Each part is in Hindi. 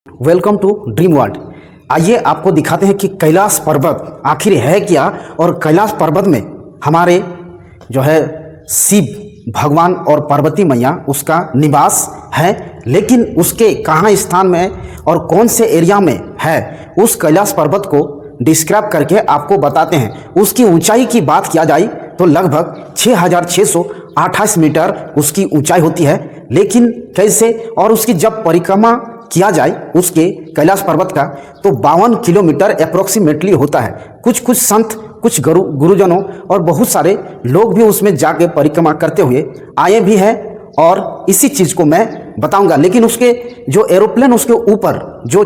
Welcome to dream world. आइए आपको दिखाते हैं कि कैलाश पर्वत आखिर है क्या और कैलाश पर्वत में हमारे जो है शिव भगवान और पार्वती मैया उसका निवास है, लेकिन उसके कहाँ स्थान में और कौन से एरिया में है उस कैलाश पर्वत को डिस्क्राइब करके आपको बताते हैं। उसकी ऊंचाई की बात किया जाए तो लगभग 6628 मीटर उसकी ऊंचाई होती है, लेकिन कैसे और उसकी जब परिक्रमा किया जाए उसके कैलाश पर्वत का तो 52 किलोमीटर अप्रोक्सीमेटली होता है। कुछ संत, कुछ गुरुजनों और बहुत सारे लोग भी उसमें जाके परिक्रमा करते हुए आए भी हैं और इसी चीज़ को मैं बताऊंगा। लेकिन उसके जो एरोप्लेन उसके ऊपर जो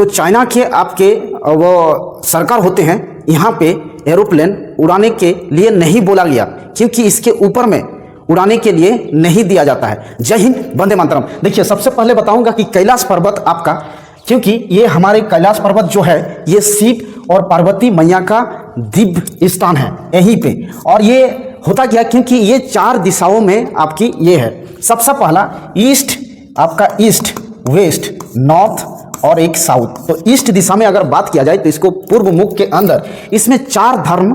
चाइना के आपके वो सरकार होते हैं, यहाँ पे एरोप्लेन उड़ाने के लिए नहीं बोला गया क्योंकि इसके ऊपर में उड़ाने के लिए नहीं दिया जाता है। जय हिंद, वंदे मातरम। देखिए, सबसे पहले बताऊंगा कि कैलाश पर्वत आपका, क्योंकि ये हमारे कैलाश पर्वत जो है ये शिव और पार्वती मैया का दिव्य स्थान है यहीं पे। और ये होता क्या, क्योंकि ये 4 दिशाओं में आपकी ये है। सबसे पहला ईस्ट, आपका ईस्ट, वेस्ट, नॉर्थ और एक साउथ। तो ईस्ट दिशा में अगर बात किया जाए तो इसको पूर्व मुख के अंदर इसमें 4 धर्म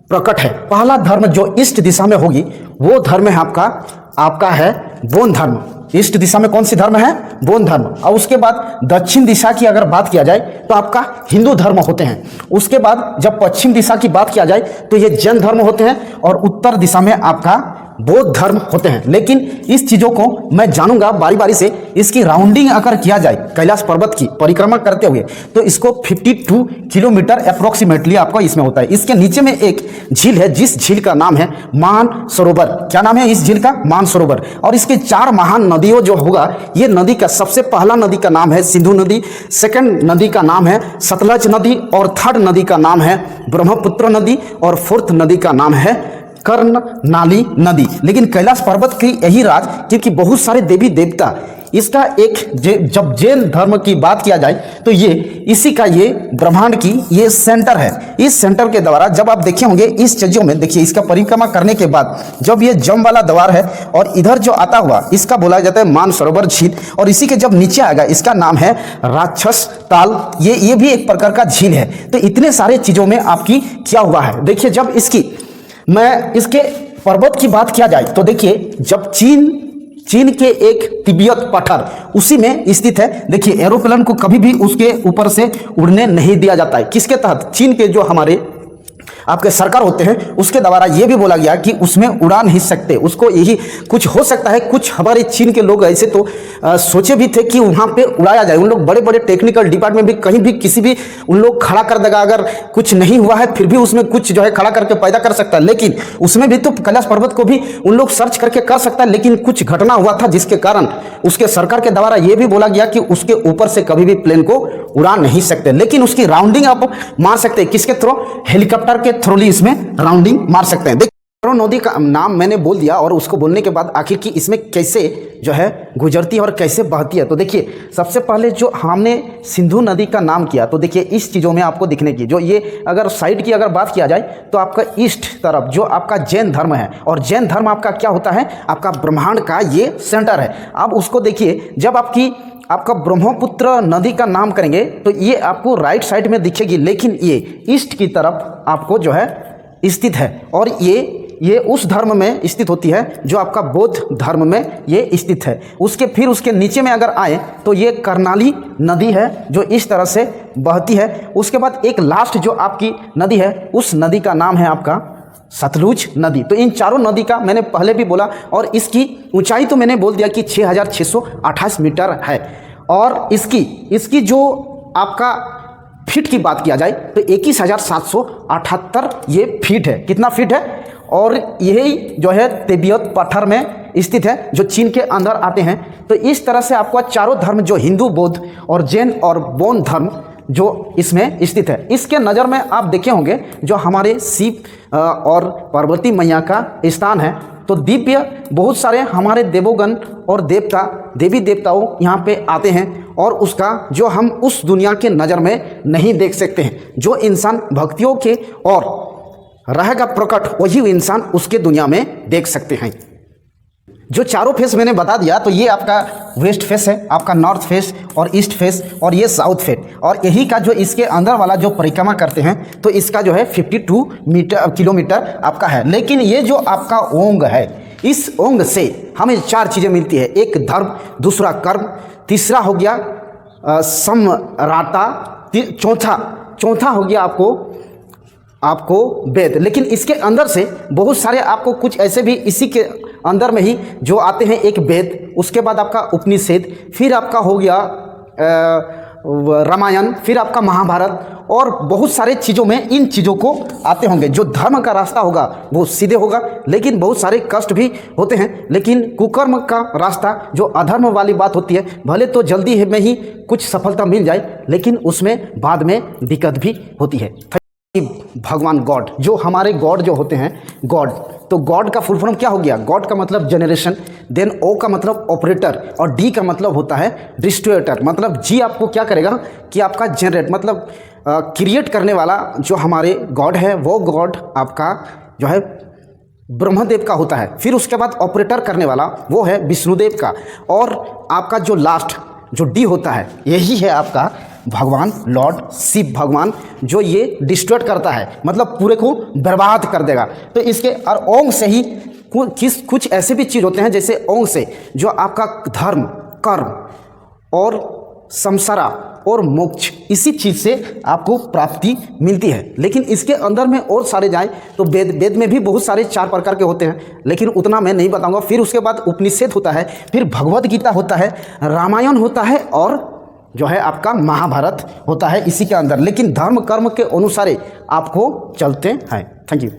प्रकट है। पहला धर्म जो ईस्ट दिशा में होगी वो धर्म है आपका है बौद्ध धर्म। ईस्ट दिशा में कौन सी धर्म है? बौद्ध धर्म। और उसके बाद दक्षिण दिशा की अगर बात किया जाए तो आपका हिंदू धर्म होते हैं। उसके बाद जब पश्चिम दिशा की बात किया जाए तो ये जैन धर्म होते हैं और उत्तर दिशा में आपका बौद्ध धर्म होते हैं। लेकिन इस चीज़ों को मैं जानूंगा बारी बारी से। इसकी राउंडिंग अगर किया जाए कैलाश पर्वत की परिक्रमा करते हुए तो इसको 52 किलोमीटर अप्रोक्सीमेटली आपको इसमें होता है। इसके नीचे में एक झील है जिस झील का नाम है मान सरोवर। क्या नाम है इस झील का? मान सरोवर। और इसके 4 महान नदियों जो होगा, ये नदी का सबसे पहला नदी का नाम है सिंधु नदी, सेकंड नदी का नाम है सतलज नदी और थर्ड नदी का नाम है ब्रह्मपुत्र नदी और फोर्थ नदी का नाम है कर्णनाली नदी। लेकिन कैलाश पर्वत की यही राज, क्योंकि बहुत सारे देवी देवता इसका एक जब जैन धर्म की बात किया जाए तो ये इसी का ये ब्रह्मांड की ये सेंटर है। इस सेंटर के द्वारा जब आप देखे होंगे इस चीजों में, देखिए इसका परिक्रमा करने के बाद जब ये जम वाला द्वार है और इधर जो आता हुआ इसका बोला जाता है मान सरोवर झील, और इसी के जब नीचे आएगा इसका नाम है राक्षस ताल। ये भी एक प्रकार का झील है। तो इतने सारे चीजों में आपकी क्या हुआ है। देखिए, जब इसके पर्वत की बात किया जाए तो देखिए, जब चीन के एक तिब्बत पठार उसी में स्थित है। देखिए, एरोप्लेन को कभी भी उसके ऊपर से उड़ने नहीं दिया जाता है। किसके तहत? चीन के जो हमारे आपके सरकार होते हैं उसके द्वारा ये भी बोला गया कि उसमें उड़ा नहीं सकते। उसको यही कुछ हो सकता है, कुछ हमारे चीन के लोग ऐसे तो सोचे भी थे कि वहाँ पे उड़ाया जाए। उन लोग बड़े बड़े टेक्निकल डिपार्टमेंट भी कहीं भी किसी भी उन लोग खड़ा कर देगा। अगर कुछ नहीं हुआ है फिर भी उसमें कुछ जो है खड़ा करके पैदा कर सकता है। लेकिन उसमें भी तो कैलाश पर्वत को भी उन लोग सर्च करके कर सकता है। लेकिन कुछ घटना हुआ था जिसके कारण उसके सरकार के द्वारा ये भी बोला गया कि उसके ऊपर से कभी भी प्लेन को उड़ा नहीं सकते। लेकिन उसकी राउंडिंग आप मार सकते हैं। किसके थ्रू? हेलीकॉप्टर के थ्रू इसमें राउंडिंग मार सकते हैं। देखिए, नदी का नाम मैंने बोल दिया और उसको बोलने के बाद आखिर की इसमें कैसे जो है गुजरती है और कैसे बहती है। तो देखिए, सबसे पहले जो हमने सिंधु नदी का नाम किया तो देखिए इस चीज़ों में आपको दिखने की जो ये अगर साइड की अगर बात किया जाए तो आपका ईस्ट तरफ जो आपका जैन धर्म है, और जैन धर्म आपका क्या होता है? आपका ब्रह्मांड का ये सेंटर है। अब उसको देखिए, जब आपका ब्रह्मपुत्र नदी का नाम करेंगे तो ये आपको राइट साइड में दिखेगी, लेकिन ये ईस्ट की तरफ आपको जो है स्थित है। और ये उस धर्म में स्थित होती है जो आपका बौद्ध धर्म में ये स्थित है। उसके नीचे में अगर आए तो ये कर्णाली नदी है जो इस तरह से बहती है। उसके बाद एक लास्ट जो आपकी नदी है उस नदी का नाम है आपका सतलुज नदी। तो इन चारों नदी का मैंने पहले भी बोला, और इसकी ऊंचाई तो मैंने बोल दिया कि 6628 मीटर है। और इसकी जो आपका फीट की बात किया जाए तो 21,778 ये फीट है। कितना फीट है? और यही जो है तिब्बत पठार में स्थित है जो चीन के अंदर आते हैं। तो इस तरह से आपको चारों धर्म जो हिंदू, बौद्ध और जैन और बौद्ध धर्म जो इसमें स्थित है। इसके नज़र में आप देखे होंगे जो हमारे शिव और पार्वती मैया का स्थान है तो दिव्य बहुत सारे हमारे देवोगण और देवी देवताओं यहाँ पे आते हैं, और उसका जो हम उस दुनिया के नज़र में नहीं देख सकते हैं। जो इंसान भक्तियों के और रहेगा प्रकट वही इंसान उसके दुनिया में देख सकते हैं। जो चारों फेस मैंने बता दिया, तो ये आपका वेस्ट फेस है, आपका नॉर्थ फेस और ईस्ट फेस, और ये साउथ फेस, और यही का जो इसके अंदर वाला जो परिक्रमा करते हैं तो इसका जो है 52 किलोमीटर आपका है। लेकिन ये जो आपका ओंग है, इस ओंग से हमें 4 चीज़ें मिलती है। एक धर्म, दूसरा कर्म, तीसरा हो गया समराता, चौथा हो गया आपको वेद। लेकिन इसके अंदर से बहुत सारे आपको कुछ ऐसे भी इसी के अंदर में ही जो आते हैं, एक वेद, उसके बाद आपका उपनिषद, फिर आपका हो गया रामायण, फिर आपका महाभारत, और बहुत सारे चीज़ों में इन चीज़ों को आते होंगे। जो धर्म का रास्ता होगा वो सीधे होगा, लेकिन बहुत सारे कष्ट भी होते हैं। लेकिन कुकर्म का रास्ता जो अधर्म वाली बात होती है, भले तो जल्दी में ही कुछ सफलता मिल जाए, लेकिन उसमें बाद में दिक्कत भी होती है। भगवान गॉड, जो हमारे गॉड जो होते हैं, गॉड, तो गॉड का फुल फॉर्म क्या हो गया? गॉड का मतलब जनरेशन, देन ओ का मतलब ऑपरेटर, और डी का मतलब होता है डिस्ट्रॉयर। मतलब जी आपको क्या करेगा कि आपका जनरेट मतलब क्रिएट करने वाला जो हमारे गॉड है, वो गॉड आपका जो है ब्रह्मदेव का होता है। फिर उसके बाद ऑपरेटर करने वाला वो है विष्णुदेव का, और आपका जो लास्ट जो डी होता है, यही है आपका भगवान लॉर्ड शिव भगवान, जो ये डिस्ट्रॉय करता है, मतलब पूरे को बर्बाद कर देगा। तो इसके और ओंग से ही कुछ ऐसे भी चीज़ होते हैं, जैसे ओंग से जो आपका धर्म, कर्म और संसारा और मोक्ष, इसी चीज़ से आपको प्राप्ति मिलती है। लेकिन इसके अंदर में और सारे जाएं तो वेद में भी बहुत सारे 4 प्रकार के होते हैं, लेकिन उतना मैं नहीं बताऊंगा। फिर उसके बाद उपनिषद होता है, फिर भगवद गीता होता है, रामायण होता है, और जो है आपका महाभारत होता है इसी के अंदर। लेकिन धर्म कर्म के अनुसार आपको चलते हैं। Thank you.